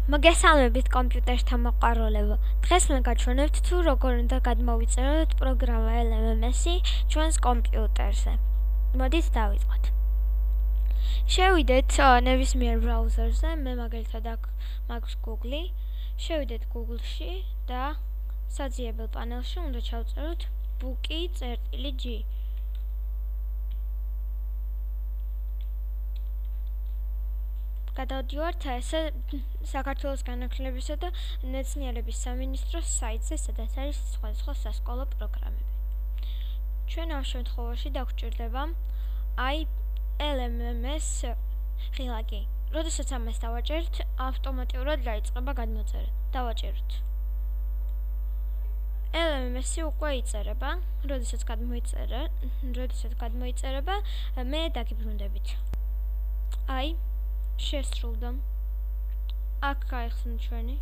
მოგესალმებით კომპიუტერთან მოყვარულებო. დღეს მე გაჩვენებთ თუ როგორ უნდა გადმოვიწეროთ პროგრამა LMMS-ი ჩვენს კომპიუტერზე. მოდით დავიწყოთ. შევიდეთ ნებისმიერ ბრაუზერზე, მე მაგალითად აქ მაქვს Google-ი. შევიდეთ Google-ში და საძიებელ პანელში უნდა ჩავწეროთ book.g. გადავდივართ ესე საქართველოს განათლებისა და მეცნიერების სამინისტროს საიტზე, სადაც არის სხვადასხვა სასკოლო პროგრამები. ჩვენ ამ შემთხვევაში დაგვჭირდება LMMS ღილაკი. როდესაც ამას დავაჭერთ, ავტომატურად დაიწყება გადმოწერა. დავაჭეროთ. LMMS-ი უკვე იწერება, როდესაც გადმოიწერება, მე დაგიბრუნდებით. შესრულდა. აქ გაიხსნა ჩვენი.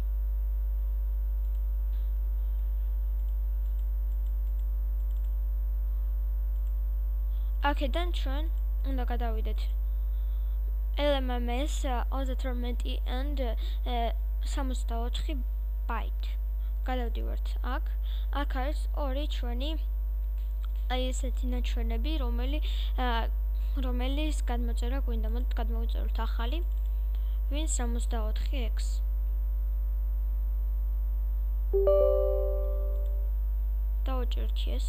აქედან ჩვენ უნდა გადავიდეთ LMMS 32 and 64 byte. გადავდივართ აქ. აქ არის ორი ჩვენი ესეთი ნაჩვენები, რომელიც გადმოწერა გვინდა. მოდით გადმოვიწეროთ ახალი win 64x. დავაჭერთ ეს.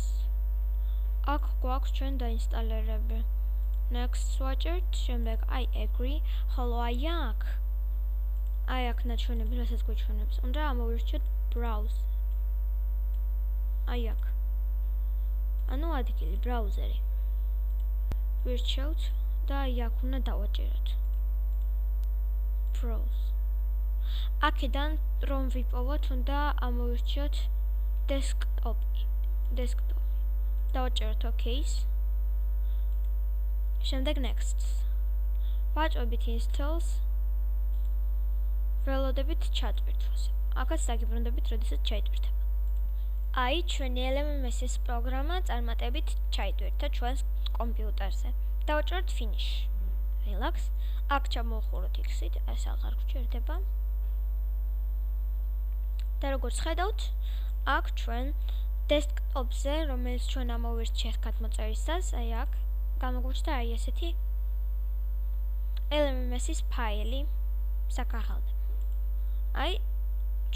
აქ გვაქვს ჩვენ დაინსტალერები. Next ვაჭერთ, შემდეგ I agree, ხოლო აქ ნაჩვენები, რასაც გვიჩვენებს. უნდა ამოვირჩიოთ browse. აქ. ანუ ადგილი ბრაუზერი. ვირჩევთ და აქ უნდა დავაჭეროთ. browse. აქედან რომ ვიპოვოთ, უნდა ამოვირჩიოთ desktop. დავაჭეროთ OK-ს. შემდეგ next. ვაჭრობით installs. ველოდებით ჩატვირთვას. აქაც დაგიბრუნდებით, როდესაც ჩაიტვირთება. ჩვენი LMMS-ის პროგრამა წარმატებით ჩაიტვირთა ჩვენს კომპიუტერზე. დავაჭეროთ finish. Relax. აქ ჩამოვხუროთ X-ით, ეს აღარ გვჭირდება. და როგორც ხედავთ, აქ ჩვენ desktop-ზე, რომელიც ჩვენ ამოვირჩიეთ გადმოწერისას, აქ გამოგვიჩნდა ესეთი LMMS-ის ფაილი საკაღალდე.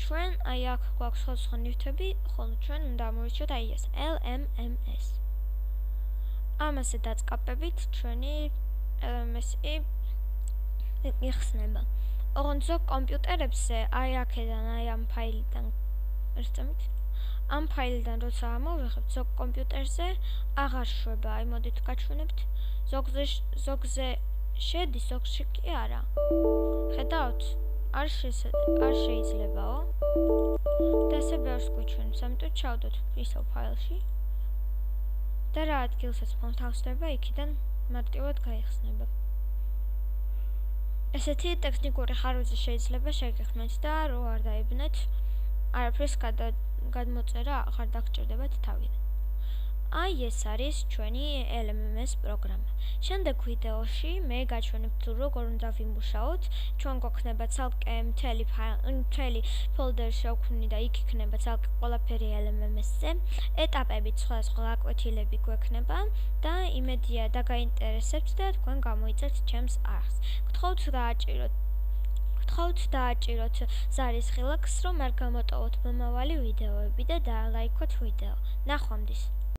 ჩვენ აქ გვაქვს სხვადასხვა ნივთები, ხოლო ჩვენ უნდა ამოვირჩიოთ ეს LMMS. ამაზე დაწყაპებით ჩვენი LMMS-ი იხსნება. ოღონდ ზოგ კომპიუტერებზე აქედან ამ ფაილიდან ერთამით ამ ფაილიდან როცა ამოვიღებთ ზოგ კომპიუტერზე აღარ შვება. მოდით გაჩვენებთ. ზოგზე შედის, ზოგში კი არა. ხედავთ? არ შეიძლებაო. და ესე ბევრს გვიჩვენებს, ამიტომ ჩავდოთ ისევ ფაილში. და რა ადგილსაც მოთავსდება, იქიდან მარტივად გაიხსნება. ესეთი ტექნიკური ხარვეზე შეიძლება შეგეხმეთ და რო არ დაიბნეთ, არაფრის გადმოწერა აღარ დაგჭირდებათ თავიდან. ეს არის ჩვენი LMMS პროგრამა. შემდეგ ვიდეოში მე გაჩვენებ თუ როგორ უნდა ვიმუშაოთ. ჩვენ გვაქვს ცალკე მთელი ფოლდერი შევქმნი და იქ იქნება ცალკე ყველაფერი LMMS-ზე. ეტაპებით სხვადასხვა გაკვეთილები გვექნება და იმედია დაგაინტერესებთ და თქვენ გამოიწერთ ჩემს არხს. გთხოვთ დააჭიროთ ზარის ღილაკს, რომ არ გამოტოვოთ მომავალი ვიდეოები და დაალაიქოთ ვიდეო. ნახვამდის.